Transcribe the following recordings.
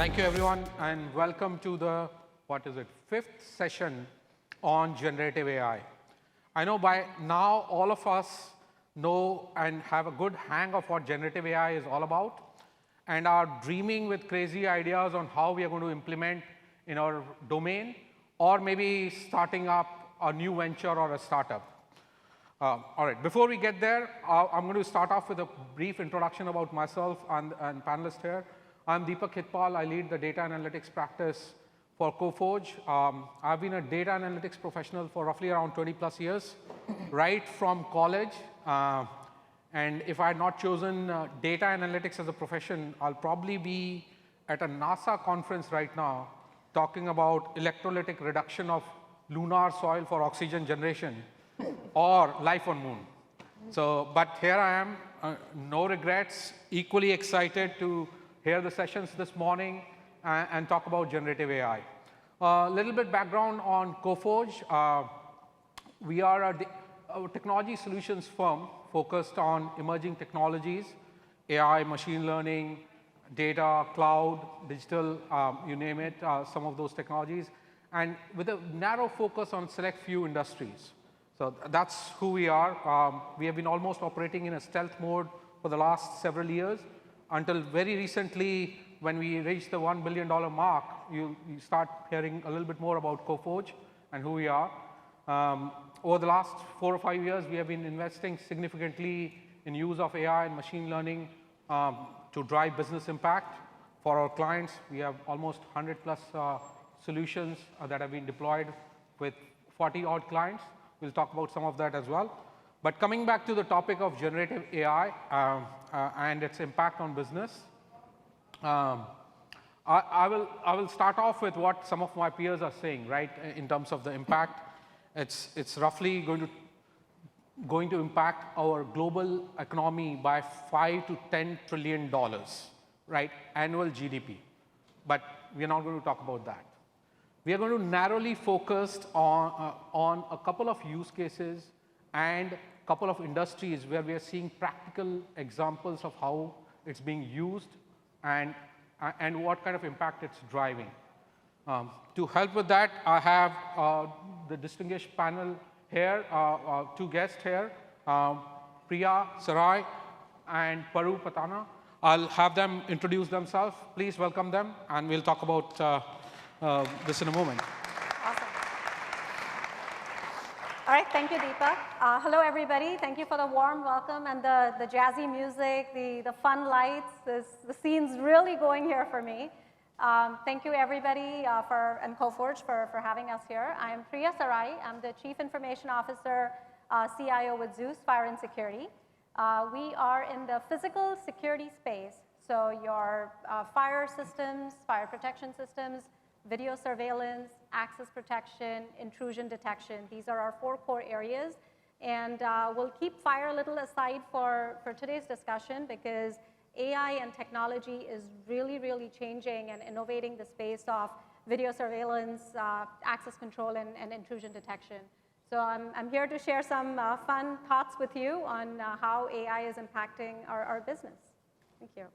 Thank you, everyone, and welcome to the, fifth session on generative AI. I know by now all of us know and have a good hang of what generative AI is all about and are dreaming with crazy ideas on how we are going to implement in our domain, or maybe starting up a new venture or a startup. All right, before we get there, I'm going to start off with a brief introduction about myself and panelist here. I'm Deepak Khetpal. I lead the data analytics practice for Coforge. I've been a data analytics professional for roughly around 20 plus years, right from college. And if I had not chosen data analytics as a profession, I'll probably be at a NASA conference right now talking about electrolytic reduction of lunar soil for oxygen generation or life on moon. So, but here I am, no regrets, equally excited to hear the sessions this morning and talk about generative AI. A little bit background on Coforge. We are a technology solutions firm focused on emerging technologies, AI, machine learning, data, cloud, digital, you name it, some of those technologies, and with a narrow focus on select few industries. So that's who we are. We have been almost operating in a stealth mode for the last several years until very recently when we reached the $1 billion mark, you start hearing a little bit more about Coforge and who we are. Over the last 4 or 5 years, we have been investing significantly in use of AI and machine learning to drive business impact for our clients. We have almost 100 plus solutions that have been deployed with 40 odd clients. We'll talk about some of that as well. But coming back to the topic of generative AI and its impact on business, I will start off with what some of my peers are saying, right, in terms of the impact. It's roughly going to impact our global economy by $5 to $10 trillion, right, annual GDP. But we're not going to talk about that. We are going to narrowly focus on a couple of use cases and a couple of industries where we are seeing practical examples of how it's being used and what kind of impact it's driving. To help with that, I have the distinguished panel here, two guests here, Priya Serai and Paru Puttanna. I'll have them introduce themselves. Please welcome them, and we'll talk about this in a moment. Awesome. All right, thank you, Deepak. Hello, everybody. Thank you for the warm welcome and the jazzy music, the fun lights. The scene's really going here for me. Thank you, everybody, and Coforge for having us here. I'm Priya Serai. I'm the Chief Information Officer, CIO with Zeus Fire and Security. We are in the physical security space, so your fire systems, fire protection systems, video surveillance, access protection, intrusion detection. These are our 4 core areas. And we'll keep fire a little aside for today's discussion because AI and technology is really, really changing and innovating the space of video surveillance, access control, and intrusion detection. So I'm here to share some fun thoughts with you on how AI is impacting our business. Thank you.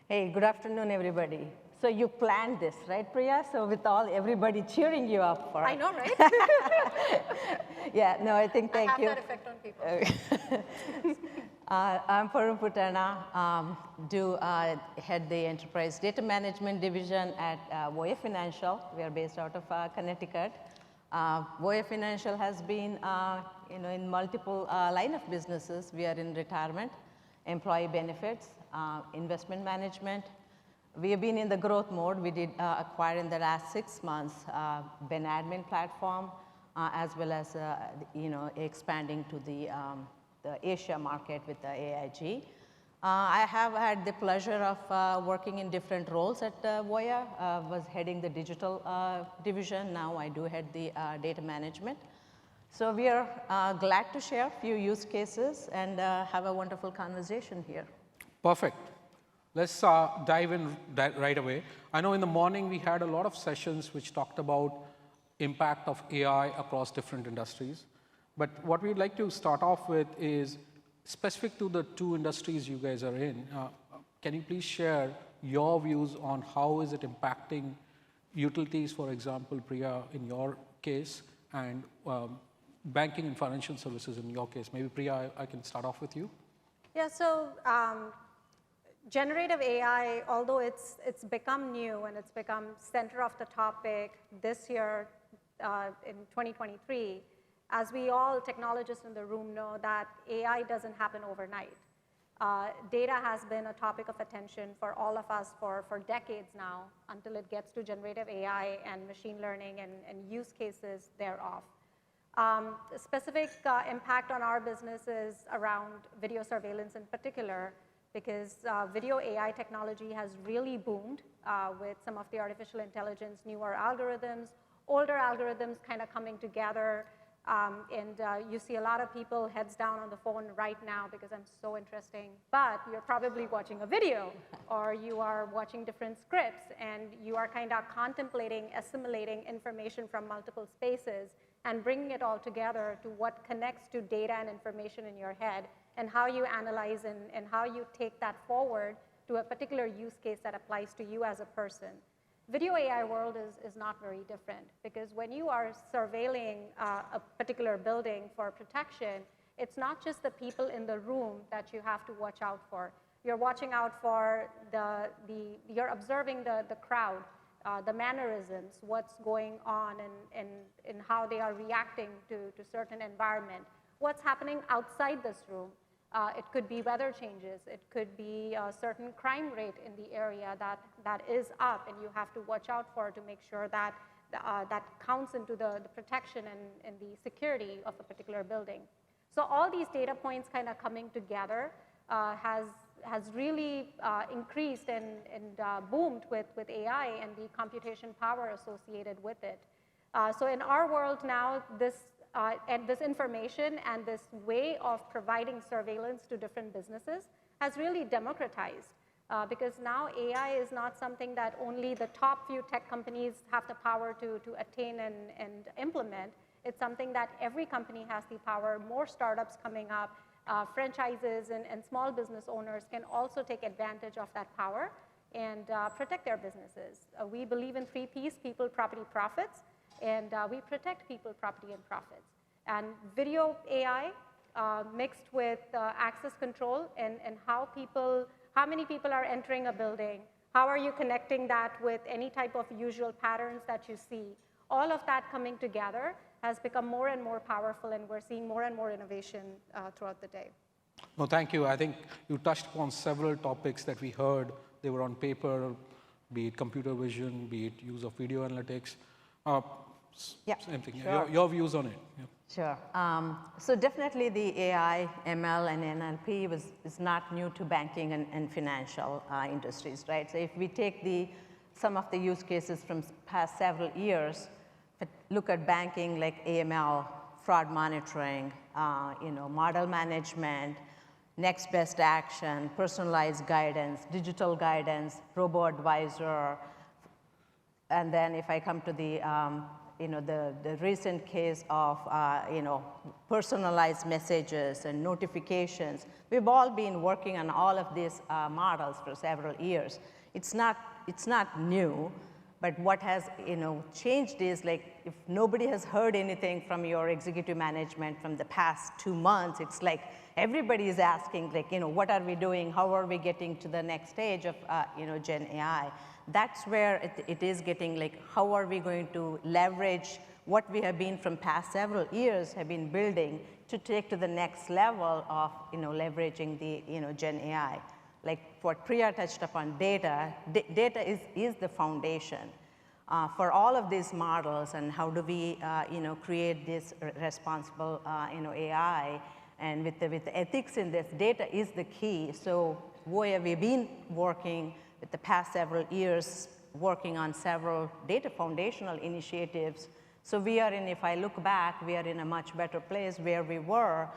Hey, good afternoon, everybody. So you planned this, right, Priya? So with everybody cheering you up for it. I know, right? Yeah, no, I think thank you. I have that effect on people. I'm Paru Puttanna, head the Enterprise Data Management Division at Voya Financial. We are based out of Connecticut. Voya Financial has been in multiple line of businesses. We are in retirement, employee benefits, investment management. We have been in the growth mode. We did acquire in the last 6 months Ben Admin platform, as well as expanding to the Asia market with the AIG. I have had the pleasure of working in different roles at Voya. Was heading the digital division. Now I do head the data management. So we are glad to share a few use cases and have a wonderful conversation here. Perfect. Let's dive in right away. I know in the morning we had a lot of sessions which talked about impact of AI across different industries. But what we'd like to start off with is specific to the 2 industries you guys are in. Can you please share your views on how is it impacting utilities, for example, Priya, in your case, and banking and financial services in your case. Maybe Priya, I can start off with you. Yeah, so generative AI, although it's become new and it's become center of the topic this year in 2023, as we all technologists in the room know that AI doesn't happen overnight. Data has been a topic of attention for all of us for decades now until it gets to generative AI and machine learning and use cases thereof. The specific impact on our business is around video surveillance in particular, because video AI technology has really boomed with some of the artificial intelligence, newer algorithms, older algorithms kind of coming together. You see a lot of people heads down on the phone right now because I'm so interesting, but you're probably watching a video or you are watching different scripts and you are kind of contemplating, assimilating information from multiple spaces and bringing it all together to what connects to data and information in your head and how you analyze and how you take that forward to a particular use case that applies to you as a person. Video AI world is not very different, because when you are surveilling a particular building for protection, it's not just the people in the room that you have to watch out for. You're watching out for you're observing the crowd, the mannerisms, what's going on and how they are reacting to certain environment. What's happening outside this room? It could be weather changes. It could be a certain crime rate in the area that is up, and you have to watch out for to make sure that that counts into the protection and the security of a particular building. So all these data points kind of coming together has really increased and boomed with AI and the computation power associated with it. So in our world now, and this information and this way of providing surveillance to different businesses has really democratized, because now AI is not something that only the top few tech companies have the power to attain and implement. It's something that every company has the power. More startups coming up, franchises and small business owners can also take advantage of that power and protect their businesses. We believe in 3 Ps, people, property, profits. And we protect people, property, and profits. And video AI mixed with access control and how many people are entering a building, how are you connecting that with any type of usual patterns that you see. All of that coming together has become more and more powerful, and we're seeing more and more innovation throughout the day. No, thank you. I think you touched upon several topics that we heard. They were on paper, be it computer vision, be it use of video analytics. Same thing. Sure. Your views on it. Yeah. Sure. So definitely the AI, ML, and NLP is not new to banking and financial industries, right? So if we take some of the use cases from past several years, look at banking like AML, fraud monitoring, model management, next best action, personalized guidance, digital guidance, robo-advisor, and then if I come to the recent case of, personalized messages and notifications, we've all been working on all of these models for several years. It's not new, but what has, changed is, like, if nobody has heard anything from your executive management from the past 2 months, it's like everybody is asking, like, what are we doing? How are we getting to the next stage of, Gen AI? That's where it is getting, like, how are we going to leverage what we have been from past several years have been building to take to the next level of, leveraging the, Gen AI. Like what Priya touched upon, data is the foundation for all of these models, and how do we, create this responsible, AI, and with the ethics in this, data is the key. So where we've been working with the past several years, working on several data foundational initiatives. So we are in, if I look back, we are in a much better place where we were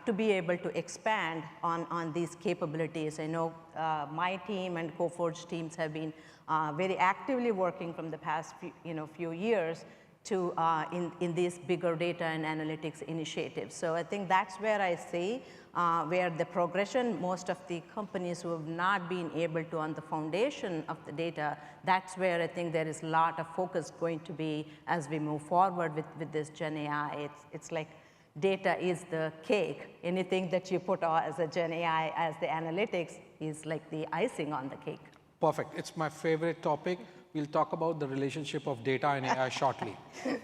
to be able to expand on these capabilities. I know my team and Coforge teams have been very actively working from the past few years to in these bigger data and analytics initiatives. So I think that's where I see where the progression, most of the companies who have not been able to on the foundation of the data, that's where I think there is a lot of focus going to be as we move forward with this Gen AI. It's like data is the cake. Anything that you put as a Gen AI as the analytics is like the icing on the cake. Perfect. It's my favorite topic. We'll talk about the relationship of data and AI shortly.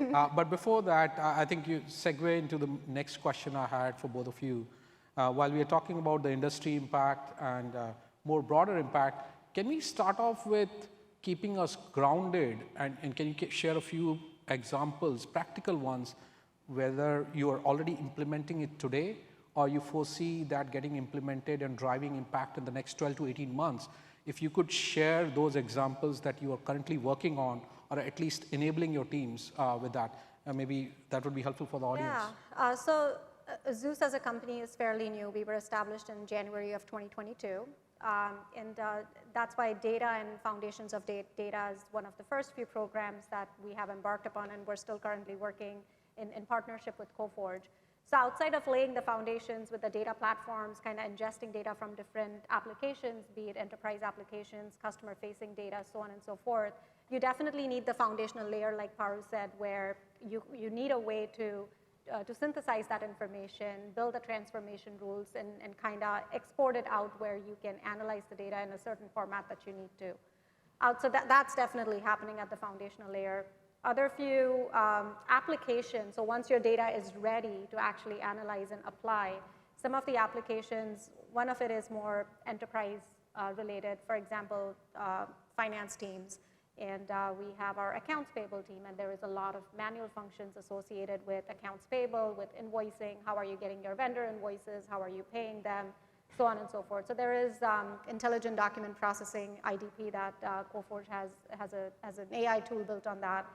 But before that, I think you segue into the next question I had for both of you. While we are talking about the industry impact and more broader impact, can we start off with keeping us grounded? And can you share a few examples, practical ones, whether you are already implementing it today or you foresee that getting implemented and driving impact in the next 12 to 18 months? If you could share those examples that you are currently working on, or at least enabling your teams with that, maybe that would be helpful for the audience. Yeah, Zeus as a company is fairly new. We were established in January of 2022. That's why data and foundations of data is one of the first few programs that we have embarked upon, and we're still currently working in partnership with Coforge. So outside of laying the foundations with the data platforms, kind of ingesting data from different applications, be it enterprise applications, customer-facing data, so on and so forth, you definitely need the foundational layer, like Paru said, where you need a way to synthesize that information, build the transformation rules, and kind of export it out where you can analyze the data in a certain format that you need to. So that's definitely happening at the foundational layer. Other few applications, so once your data is ready to actually analyze and apply, some of the applications, one of it is more enterprise related, for example, finance teams. And we have our accounts payable team, and there is a lot of manual functions associated with accounts payable, with invoicing. How are you getting your vendor invoices? How are you paying them? So on and so forth. So there is intelligent document processing, IDP, that Coforge has an AI tool built on that,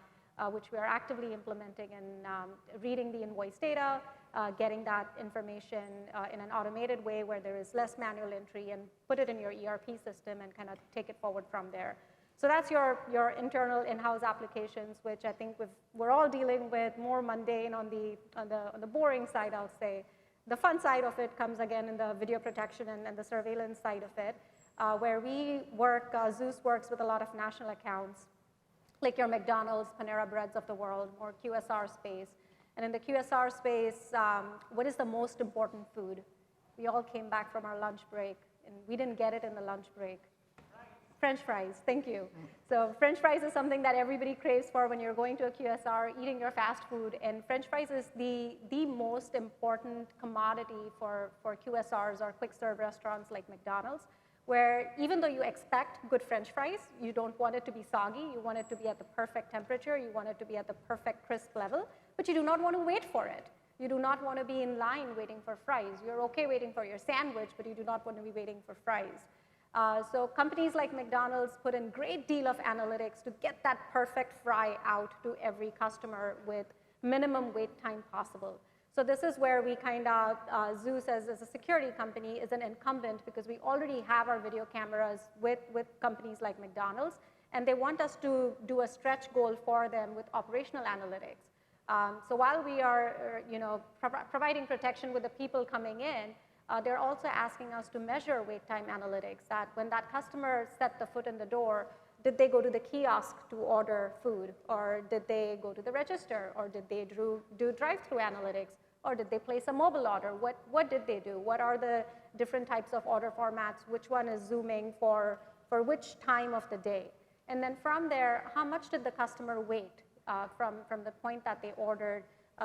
which we are actively implementing and reading the invoice data, getting that information in an automated way where there is less manual entry, and put it in your ERP system and kind of take it forward from there. So that's your internal in-house applications, which I think we're all dealing with more mundane on the boring side, I'll say. The fun side of it comes again in the video protection and the surveillance side of it, where we work, Zeus works with a lot of national accounts, like your McDonald's, Panera Breads of the world, more QSR space. And in the QSR space, what is the most important food? We all came back from our lunch break, and we didn't get it in the lunch break. French fries, thank you. So French fries is something that everybody craves for when you're going to a QSR, eating your fast food, and French fries is the most important commodity for QSRs or quick serve restaurants like McDonald's, where even though you expect good French fries, you don't want it to be soggy, you want it to be at the perfect temperature, you want it to be at the perfect crisp level, but you do not want to wait for it. You do not want to be in line waiting for fries. You're okay waiting for your sandwich, but you do not want to be waiting for fries. So companies like McDonald's put in great deal of analytics to get that perfect fry out to every customer with minimum wait time possible. So this is where we kind of, Zeus as a security company is an incumbent, because we already have our video cameras with companies like McDonald's, and they want us to do a stretch goal for them with operational analytics. So while we are providing protection with the people coming in, they're also asking us to measure wait time analytics, that when that customer set the foot in the door, did they go to the kiosk to order food, or did they go to the register, or did they do drive-through analytics, or did they place a mobile order? What did they do? What are the different types of order formats? Which one is zooming for which time of the day? And then from there, how much did the customer wait from the point that they ordered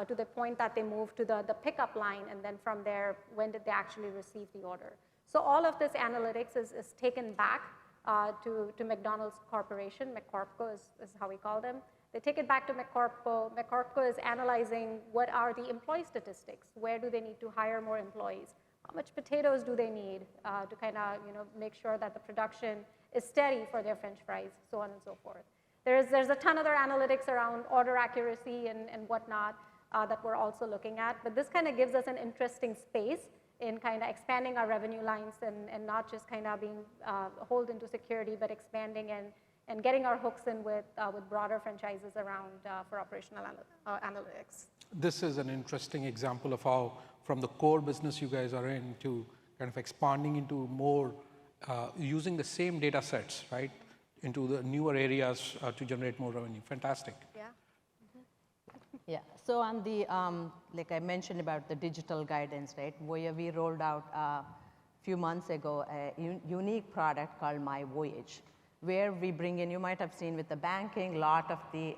to the point that they moved to the pickup line, and then from there, when did they actually receive the order? So all of this analytics is taken back to McDonald's Corporation. McCorpco is how we call them. They take it back to McCorpco. McCorpco is analyzing what are the employee statistics. Where do they need to hire more employees? How much potatoes do they need to kind of make sure that the production is steady for their French fries, so on and so forth. There's a ton of other analytics around order accuracy and whatnot that we're also looking at. But this kind of gives us an interesting space in kind of expanding our revenue lines and not just kind of being holden to security, but expanding and getting our hooks in with broader franchises around for operational analytics. This is an interesting example of how from the core business you guys are in to kind of expanding into more, using the same data sets, right, into the newer areas to generate more revenue. Fantastic. Yeah. Yeah, so on the, like I mentioned about the digital guidance, right, where we rolled out a few months ago a unique product called My Voyage, where we bring in, you might have seen with the banking, a lot of the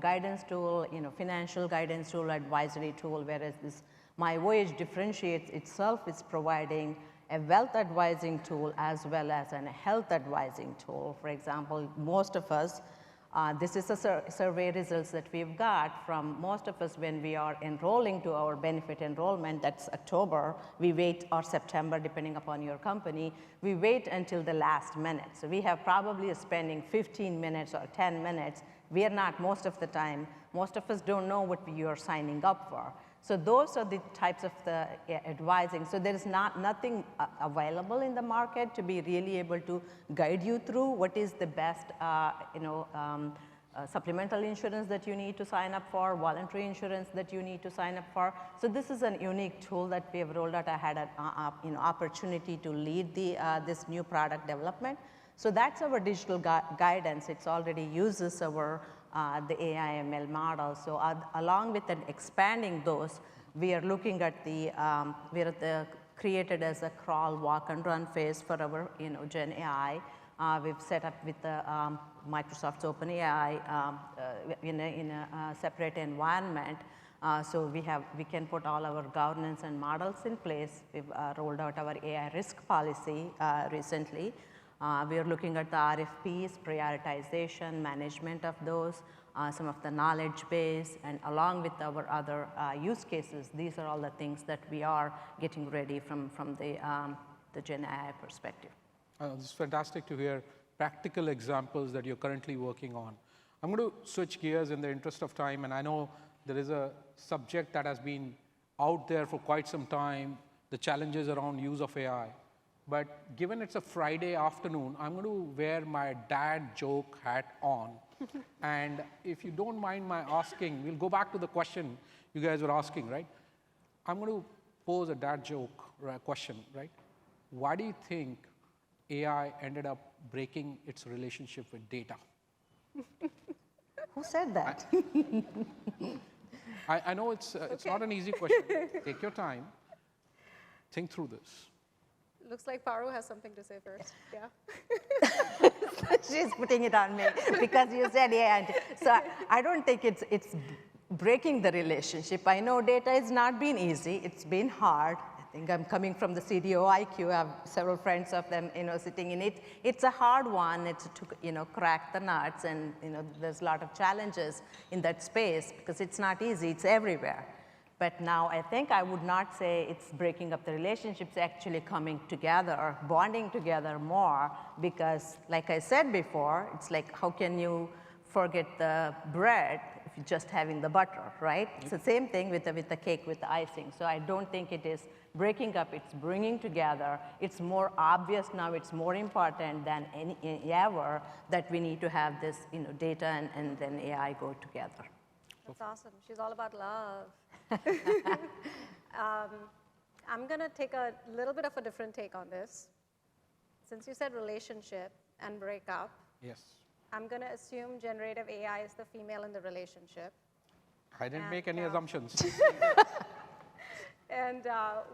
guidance tool, financial guidance tool, advisory tool, whereas this My Voyage differentiates itself. It's providing a wealth advising tool as well as a health advising tool. For example, most of us, this is a survey results that we've got from most of us when we are enrolling to our benefit enrollment, that's October, we wait, or September, depending upon your company, we wait until the last minute. So we have probably spending 15 minutes or 10 minutes. We are not most of the time, most of us don't know what we are signing up for. So those are the types of the advising. So there is nothing available in the market to be really able to guide you through what is the best, supplemental insurance that you need to sign up for, voluntary insurance that you need to sign up for. So this is a unique tool that we have rolled out. I had an opportunity to lead this new product development. So that's our digital guidance. It's already uses our the AI ML model. So along with expanding those, we are looking at we are created as a crawl, walk, and run phase for our Gen AI. We've set up with the Microsoft's OpenAI in a separate environment. So we can put all our governance and models in place. We've rolled out our AI risk policy recently. We are looking at the RFPs, prioritization, management of those, some of the knowledge base, and along with our other use cases, these are all the things that we are getting ready from the Gen AI perspective. It's fantastic to hear practical examples that you're currently working on. I'm going to switch gears in the interest of time, and I know there is a subject that has been out there for quite some time, the challenges around use of AI. But given it's a Friday afternoon, I'm going to wear my dad joke hat on. And if you don't mind my asking, we'll go back to the question you guys were asking, right? I'm going to pose a dad joke question, right? Why do you think AI ended up breaking its relationship with data? Who said that? I know it's not an easy question. Take your time. Think through this. Looks like Paru has something to say first. Yeah. She's putting it on me because you said AI. So I don't think it's breaking the relationship. I know data has not been easy. It's been hard. I think I'm coming from the CDO IQ. I have several friends of them, sitting in it. It's a hard one. It's to, crack the nuts, and there's a lot of challenges in that space because it's not easy. It's everywhere. But now I think I would not say it's breaking up the relationships, actually coming together, bonding together more, because like I said before, it's like how can you forget the bread if you're just having the butter, right? It's the same thing with the cake with the icing. So I don't think it is breaking up, it's bringing together. It's more obvious now, it's more important than ever that we need to have this data and then AI go together. That's awesome. She's all about love. I'm going to take a little bit of a different take on this. Since you said relationship and breakup, yes, I'm going to assume generative AI is the female in the relationship. I didn't make any assumptions. And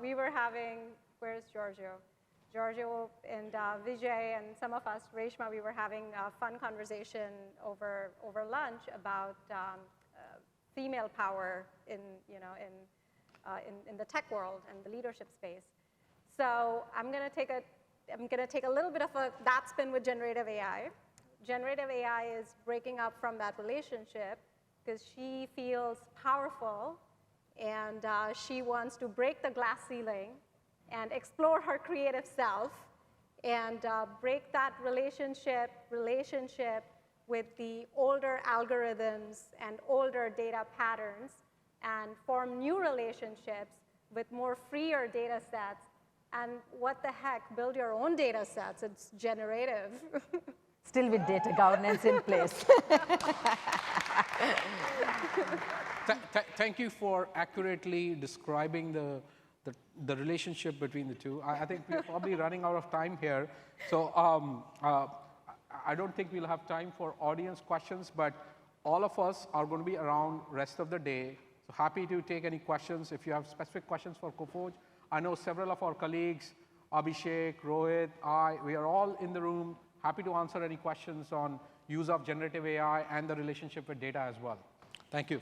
we were having, where's Giorgio? Giorgio and Vijay and some of us, Reshma, we were having a fun conversation over lunch about female power in the tech world and the leadership space. So I'm going to take a little bit of that spin with generative AI. Generative AI is breaking up from that relationship because she feels powerful and she wants to break the glass ceiling and explore her creative self and break that relationship with the older algorithms and older data patterns and form new relationships with more freer data sets. And what the heck, build your own data sets. It's generative. still with data governance in place. Thank you for accurately describing the relationship between the two. I think we're probably running out of time here. So I don't think we'll have time for audience questions, but all of us are going to be around rest of the day. So happy to take any questions. If you have specific questions for Coforge, I know several of our colleagues, Abhishek, Rohit, we are all in the room, happy to answer any questions on use of generative AI and the relationship with data as well. Thank you.